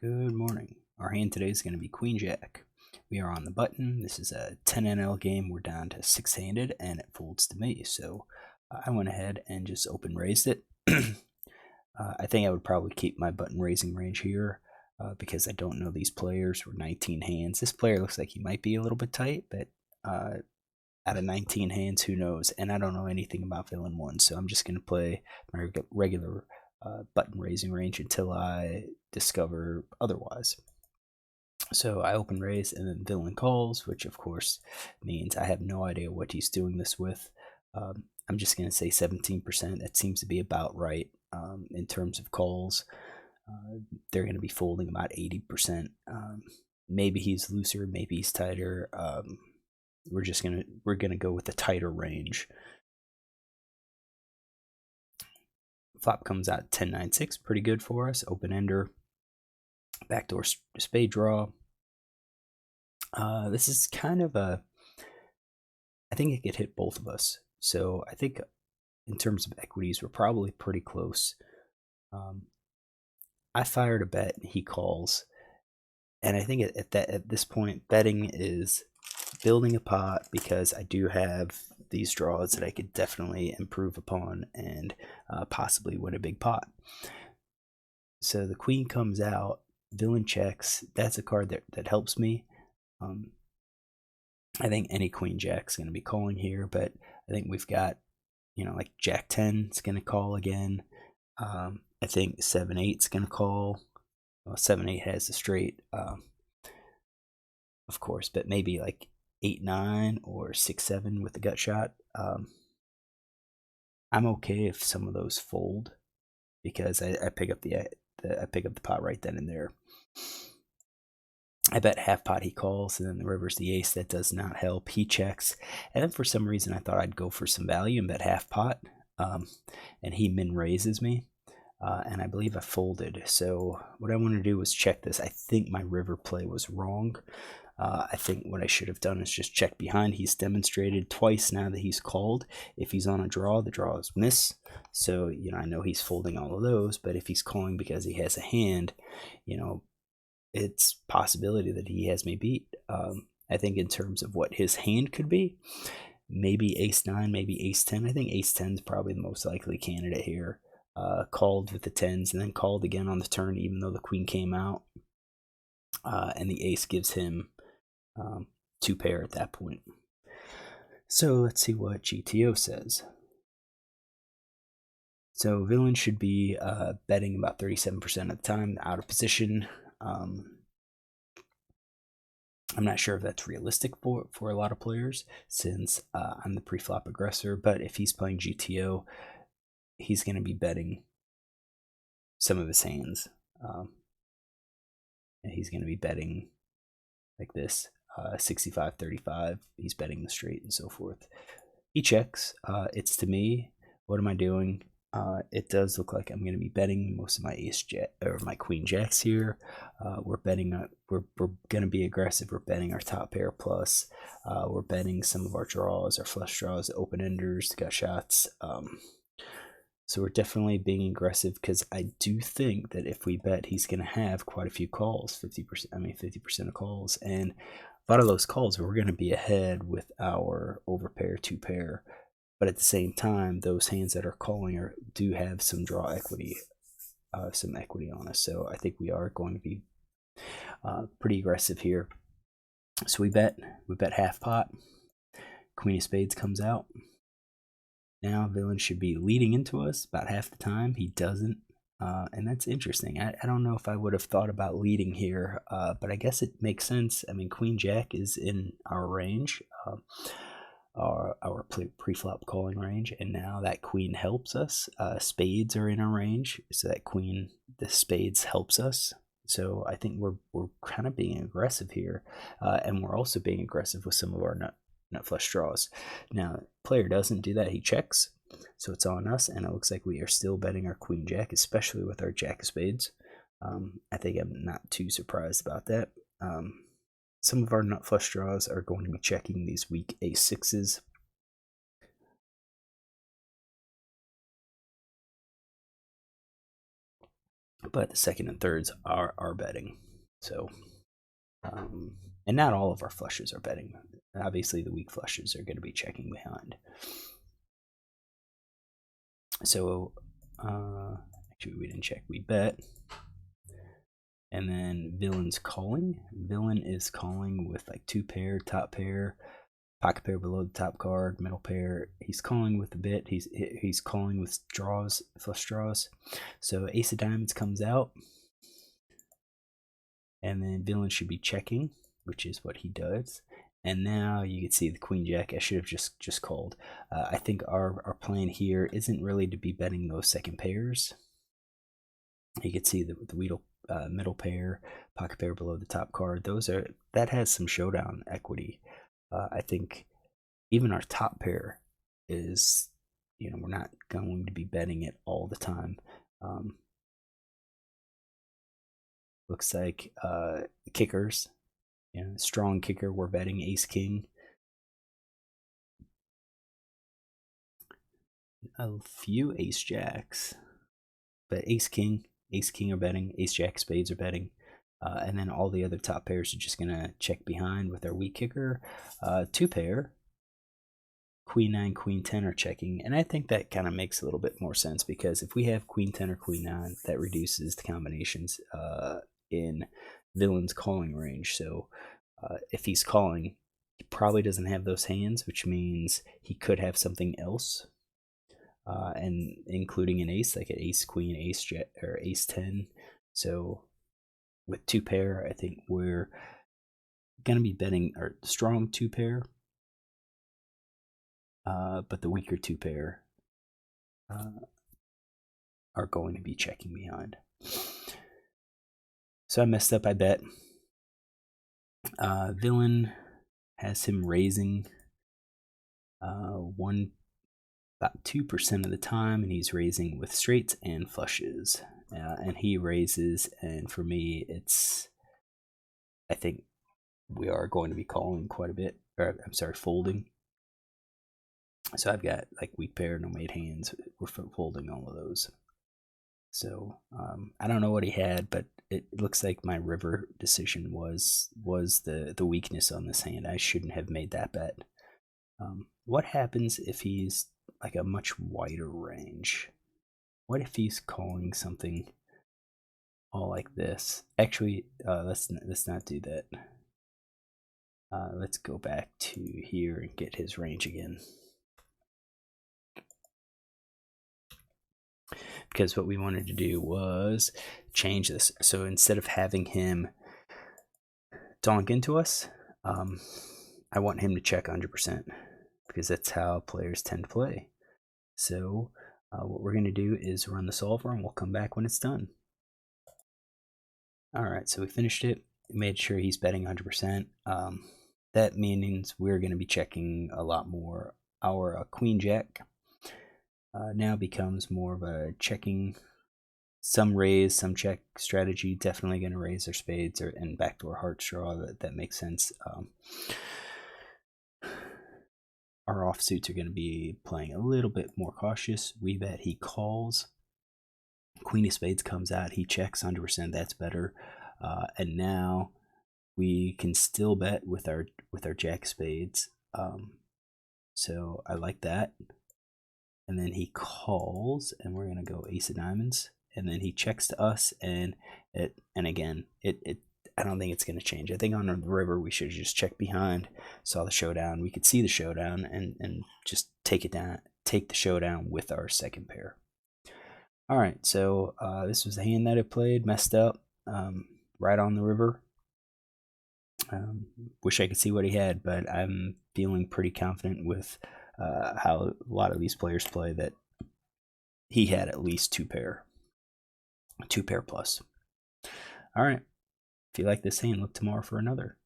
Good morning. Our hand today is going to be Queen Jack. We are on the button. This is a 10 NL game. We're down to 6-handed and it folds to me. So I went ahead and just open raised it. I think I would probably keep my button raising range here because I don't know these players. We're 19 hands. This player looks like he might be a little bit tight, but out of 19 hands, who knows? And I don't know anything about Villain 1, so I'm just going to play my regular button raising range until I discover otherwise. So I open raise and then Villain calls, which of course means I have no idea what he's doing this with. I'm just going to say 17%. That seems to be about right in terms of calls. They're going to be folding about 80%. Maybe he's looser, maybe he's tighter. We're gonna go with the tighter range. Flop comes out 10-9-6, pretty good for us. Open ender, backdoor spade draw. This is kind of a. I think it could hit both of us. So I think in terms of equities, we're probably pretty close. I fired a bet, he calls, and I think at this point, betting is building a pot because I do have these draws that I could definitely improve upon and possibly win a big pot. So the queen comes out, villain checks. That's a card that helps me. I think any queen jack's going to be calling here, but I think we've got, like jack 10 is going to call again. I think 7-8's going to call. Well, 7-8 has the straight, of course, but maybe like 8-9 or 6-7 with the gut shot. I'm okay if some of those fold because I pick up the pot right then and there. I bet half pot he calls, and then the river's the ace. That does not help. He checks, and then for some reason I thought I'd go for some value and bet half pot, and he min raises me. And I believe I folded. So what I want to do is check this. I think my river play was wrong. I think what I should have done is just check behind. He's demonstrated twice now that he's called. If he's on a draw, the draw is miss. So, I know he's folding all of those, but if he's calling because he has a hand, it's possibility that he has me beat. I think in terms of what his hand could be, maybe ace-9, maybe ace-10. I think ace-10 is probably the most likely candidate here. Called with the 10s and then called again on the turn even though the queen came out, and the ace gives him 2 pair at that point. So let's see what GTO says. So villain should be betting about 37% of the time out of position. I'm not sure if that's realistic for a lot of players since I'm the pre-flop aggressor, but if he's playing GTO, he's going to be betting some of his hands. And he's going to be betting like this, 65-35. He's betting the straight and so forth. He checks. It's to me. What am I doing? It does look like I'm going to be betting most of my ace jack or my queen jacks here. We're betting. We're going to be aggressive. We're betting our top pair plus. We're betting some of our draws, our flush draws, open enders, gut shots. So we're definitely being aggressive because I do think that if we bet, he's going to have quite a few calls, 50%. I mean, 50% of calls, and a lot of those calls we're going to be ahead with our overpair, 2 pair. But at the same time, those hands that are calling do have some draw equity, some equity on us. So I think we are going to be pretty aggressive here. So we bet half pot. Queen of spades comes out. Now villain should be leading into us about half the time. He doesn't, and that's interesting. I don't know if I would have thought about leading here, but I guess it makes sense. I mean, queen jack is in our range, our pre-flop calling range, and now that queen helps us. Spades are in our range, so that queen, the spades helps us. So I think we're kind of being aggressive here, and we're also being aggressive with some of our nut flush draws. Now, player doesn't do that. He checks, so it's on us, and it looks like we are still betting our queen jack, especially with our jack of spades. I think I'm not too surprised about that. Some of our nut flush draws are going to be checking these weak a6s. but the second and thirds are betting. So, and not all of our flushes are betting. Obviously, the weak flushes are going to be checking behind. So, actually, we didn't check. We bet. And then villain's calling. Villain is calling with like 2 pair, top pair, pocket pair below the top card, middle pair. He's calling with a bit. He's calling with draws, flush draws. So ace of diamonds comes out, and then villain should be checking, which is what he does. And now you can see the queen jack. I should have just called. I think our plan here isn't really to be betting those second pairs. You can see the middle pair, pocket pair below the top card. That has some showdown equity. I think even our top pair is, we're not going to be betting it all the time. Looks like kickers, strong kicker, we're betting ace king. A few ace jacks, but ace king are betting, ace jack spades are betting, and then all the other top pairs are just gonna check behind with our weak kicker. 2 pair, queen 9, queen 10 are checking, and I think that kind of makes a little bit more sense, because if we have queen 10 or queen 9, that reduces the combinations in villain's calling range. So if he's calling, he probably doesn't have those hands, which means he could have something else. And including an ace, like an ace queen, ace jet, or ace 10. So with 2 pair, I think we're going to be betting our strong 2 pair, but the weaker 2 pair are going to be checking behind. So I messed up, I bet. Villain has him raising about 2% of the time, and he's raising with straights and flushes. And he raises, and for me, I think we are going to be calling quite a bit, or I'm sorry, folding. So I've got like weak pair, no made hands. We're folding all of those. So I don't know what he had, but it looks like my river decision was the weakness on this hand. I shouldn't have made that bet. What happens if he's like a much wider range? What if he's calling something all like this? Actually, let's not do that. Let's go back to here and get his range again. Because what we wanted to do was change this. So instead of having him donk into us, I want him to check 100%, because that's how players tend to play. So what we're going to do is run the solver, and we'll come back when it's done. All right, so we finished it, made sure he's betting 100%. That means we're going to be checking a lot more. Our queen jack now becomes more of a checking, some raise, some check strategy. Definitely going to raise their spades and backdoor hearts draw. That makes sense. Our offsuits are going to be playing a little bit more cautious. We bet he calls. Queen of spades comes out. He checks 100%. That's better. And now we can still bet with our jack spades. So I like that. And then he calls, and we're gonna go ace of diamonds, and then he checks to us, and again, I don't think it's gonna change. I think on the river we should just check behind, saw the showdown. We could see the showdown and just take the showdown with our second pair. All right, so this was the hand that I played, messed up, right on the river. Wish I could see what he had, but I'm feeling pretty confident with how a lot of these players play, that he had at least 2 pair plus. All right, if you like this hand, look tomorrow for another.